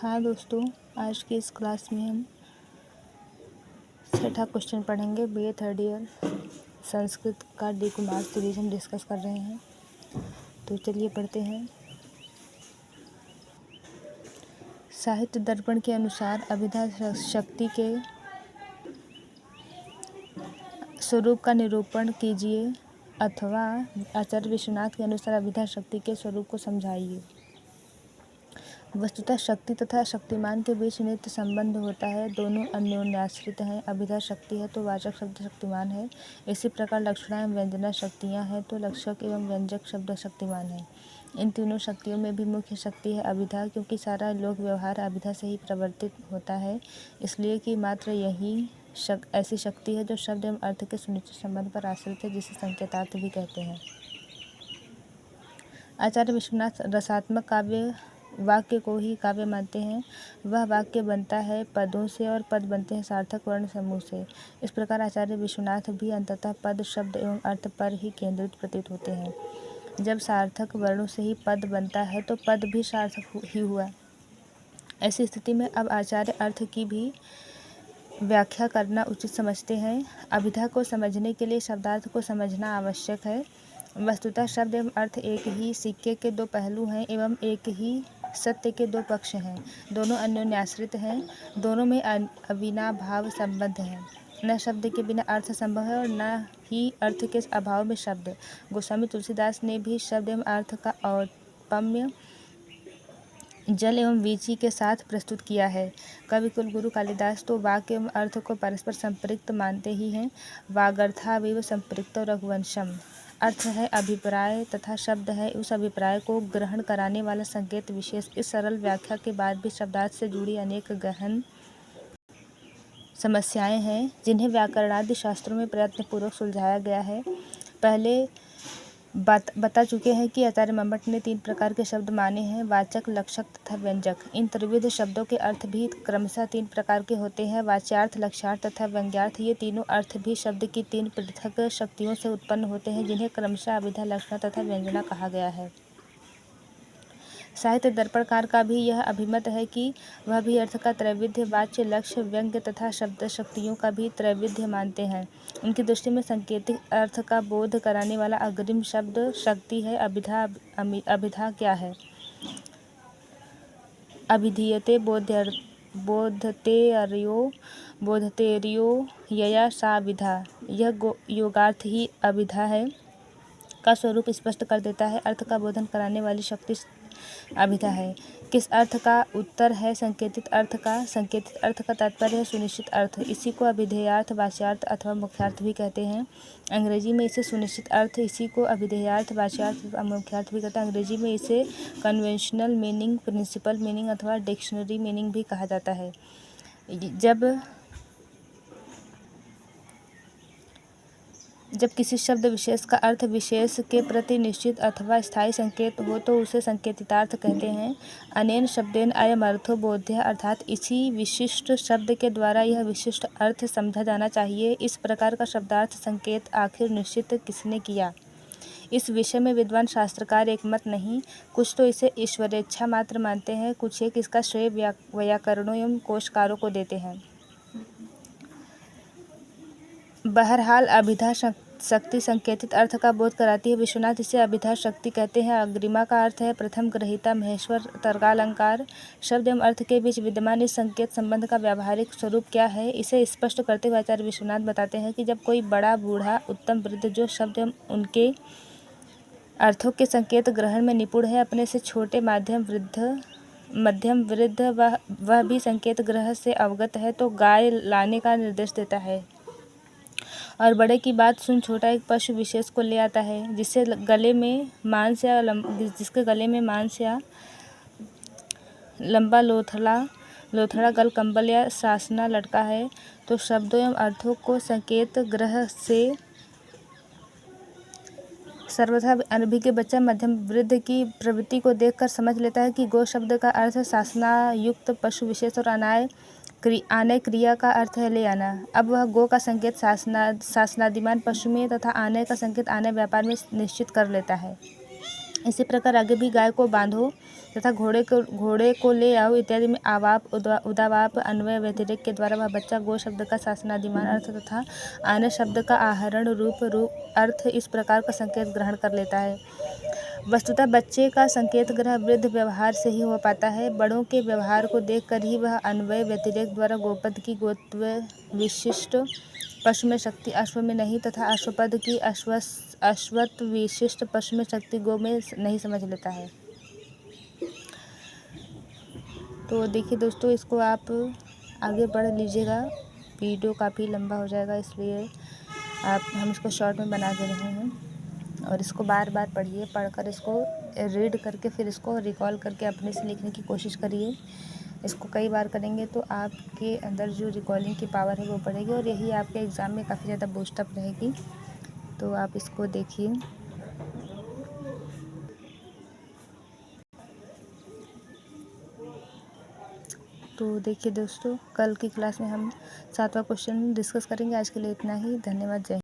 हाँ दोस्तों, आज की इस क्लास में हम छठा क्वेश्चन पढ़ेंगे। बीए थर्ड ईयर संस्कृत का डी कुमार सीरीज हम डिस्कस कर रहे हैं। तो चलिए पढ़ते हैं। साहित्य दर्पण के अनुसार अभिधा शक्ति के स्वरूप का निरूपण कीजिए, अथवा आचार्य विश्वनाथ के अनुसार अभिधा शक्ति के स्वरूप को समझाइए। वस्तुतः शक्ति तथा शक्तिमान के बीच नित्य संबंध होता है, दोनों अन्योन्याश्रित हैं। अभिधा शक्ति है तो वाचक शब्द शक्तिमान है। इसी प्रकार लक्षणा एवं व्यंजना शक्तियाँ हैं तो लक्षक एवं व्यंजक शब्द शक्तिमान है। इन तीनों शक्तियों में भी मुख्य शक्ति है अभिधा, क्योंकि सारा लोक व्यवहार अभिधा से ही प्रवर्तित होता है, इसलिए कि मात्र यही ऐसी शक्ति है जो शब्द एवं अर्थ के सुनिश्चित संबंध पर आश्रित है, जिसे संकेतार्थ भी कहते हैं। आचार्य विश्वनाथ रसात्मक काव्य वाक्य को ही काव्य मानते हैं। वह वाक्य बनता है पदों से और पद बनते हैं सार्थक वर्ण समूह से। इस प्रकार आचार्य विश्वनाथ भी अंततः पद, शब्द एवं अर्थ पर ही केंद्रित प्रतीत होते हैं। जब सार्थक वर्णों से ही पद बनता है तो पद भी सार्थक ही हुआ। ऐसी स्थिति में अब आचार्य अर्थ की भी व्याख्या करना उचित समझते हैं। अभिधा को समझने के लिए शब्दार्थ को समझना आवश्यक है। वस्तुतः शब्द एवं अर्थ एक ही सिक्के के दो पहलू हैं एवं एक ही सत्य के दो पक्ष हैं। दोनों अन्योन्याश्रित हैं, दोनों में अविनाभाव संबंध है। न शब्द के बिना अर्थ संभव है और न ही अर्थ के अभाव में शब्द। गोस्वामी तुलसीदास ने भी शब्द एवं अर्थ का औपम्य जल एवं वीची के साथ प्रस्तुत किया है। कवि कुलगुरु कालिदास तो वाक्य एवं अर्थ को परस्पर संपृक्त मानते ही हैं। वागर्थाविव संपृक्तो रघुवंशम। अर्थ है अभिप्राय तथा शब्द है उस अभिप्राय को ग्रहण कराने वाला संकेत विशेष। इस सरल व्याख्या के बाद भी शब्दार्थ से जुड़ी अनेक गहन समस्याएं हैं, जिन्हें व्याकरणादि शास्त्रों में प्रयत्नपूर्वक सुलझाया गया है। पहले बता चुके हैं कि आचार्य मम्मट ने 3 प्रकार के शब्द माने हैं, वाचक, लक्षक तथा व्यंजक। इन त्रिविध शब्दों के अर्थ भी क्रमशः 3 प्रकार के होते हैं, वाच्यार्थ, लक्ष्यार्थ तथा व्यंग्यार्थ। ये तीनों अर्थ भी शब्द की 3 पृथक शक्तियों से उत्पन्न होते हैं, जिन्हें क्रमशः अभिधा, लक्षणा तथा व्यंजना कहा गया है। साहित्य दर्पणकार का भी यह अभिमत है कि वह भी अर्थ का त्रैविध्य, वाच्य, लक्ष्य, व्यंग्य तथा शब्द शक्तियों का भी त्रैविध्य मानते हैं। उनकी दृष्टि में सांकेतिक अर्थ का बोध कराने वाला अग्रिम शब्द शक्ति है। अभिधा क्या है? अभिधीयते बोधतेर्यो यया सा विधा। यह योगार्थ ही अभिधा है का स्वरूप स्पष्ट कर देता है। अर्थ का बोधन कराने वाली शक्ति अभिधा है। किस अर्थ का? उत्तर है संकेतित अर्थ का। संकेतित अर्थ का तात्पर्य है सुनिश्चित अर्थ। इसी को अभिधेयार्थ, वाच्यार्थ अथवा मुख्यार्थ भी कहते हैं। अंग्रेजी में इसे सुनिश्चित अर्थ, इसी को अभिधेयार्थ, वाच्यार्थ अथवा मुख्यार्थ भी कहते हैं। अंग्रेजी में इसे कन्वेंशनल मीनिंग, प्रिंसिपल मीनिंग अथवा डिक्शनरी मीनिंग भी कहा जाता है। जब किसी शब्द विशेष का अर्थ विशेष के प्रति निश्चित अथवा स्थायी संकेत हो तो उसे संकेतितार्थ कहते हैं। अनेन शब्देन अयम अर्थो बोध्यः, अर्थात इसी विशिष्ट शब्द के द्वारा यह विशिष्ट अर्थ समझा जाना चाहिए। इस प्रकार का शब्दार्थ संकेत आखिर निश्चित किसने किया? इस विषय में विद्वान शास्त्रकार एकमत नहीं। कुछ तो इसे ईश्वरेच्छा मात्र मानते हैं, कुछ एक इसका श्रेय व्याकरणों एवं कोशकारों को देते हैं। बहरहाल अभिधा शक्ति संकेतित अर्थ का बोध कराती है। विश्वनाथ इसे अभिधा शक्ति कहते हैं। अग्रिमा का अर्थ है प्रथम ग्रहीता, महेश्वर, तर्कालंकार। शब्द एवं अर्थ के बीच विद्यमान इस संकेत संबंध का व्यावहारिक स्वरूप क्या है, इसे स्पष्ट करते हुए आचार्य विश्वनाथ बताते हैं कि जब कोई बड़ा, बूढ़ा, उत्तम, वृद्ध जो शब्द एवं उनके अर्थों के संकेत ग्रहण में निपुण है, अपने से छोटे, मध्यम वृद्ध वह भी संकेत ग्रह से अवगत है तो गाय लाने का निर्देश देता है, और बड़े की बात सुन छोटा एक पशु विशेष को ले आता है, जिसके गले में मांस या लंबा लोथड़ा गल कंबल या सासना लटका है, तो शब्दों एवं अर्थों को संकेत ग्रह से सर्वथा अनभिज्ञ बच्चा मध्यम वृद्ध की प्रवृत्ति को देखकर समझ लेता है कि गो शब्द का अर्थ सासना युक्त पशु विशेष और आनय क्रिया का अर्थ है ले आना। अब वह गो का संकेत शासनादिमान पशु में तथा आनय का संकेत आनय व्यापार में निश्चित कर लेता है। इसी प्रकार आगे भी गाय को बांधो तथा घोड़े को ले आओ इत्यादि में आवाप उदावाप अन्वय व्यतिरेक के द्वारा वह बच्चा गो शब्द का शासनादिमान अर्थ तथा आने शब्द का आहरण रूप अर्थ इस प्रकार का संकेत ग्रहण कर लेता है। वस्तुतः बच्चे का संकेत ग्रह वृद्ध व्यवहार से ही हो पाता है। बड़ों के व्यवहार को देखकर ही वह अन्वय व्यतिरेक द्वारा गोपद की गोत्व विशिष्ट पशु में शक्ति अश्व में नहीं तथा अश्वपद की अश्वत्व विशिष्ट पशु में शक्ति गो में नहीं समझ लेता है। तो देखिए दोस्तों, इसको आप आगे बढ़ लीजिएगा, वीडियो काफ़ी लंबा हो जाएगा, इसलिए हम इसको शॉर्ट में बना दे रहे हैं। और इसको बार बार पढ़िए, पढ़कर इसको रीड करके फिर इसको रिकॉल करके अपने से लिखने की कोशिश करिए। इसको कई बार करेंगे तो आपके अंदर जो रिकॉलिंग की पावर है वो बढ़ेगी और यही आपके एग्ज़ाम में काफ़ी ज़्यादा बूस्टअप रहेगी। तो आप इसको देखिए। तो देखिए दोस्तों, कल की क्लास में हम 7वां क्वेश्चन डिस्कस करेंगे। आज के लिए इतना ही। धन्यवाद। जय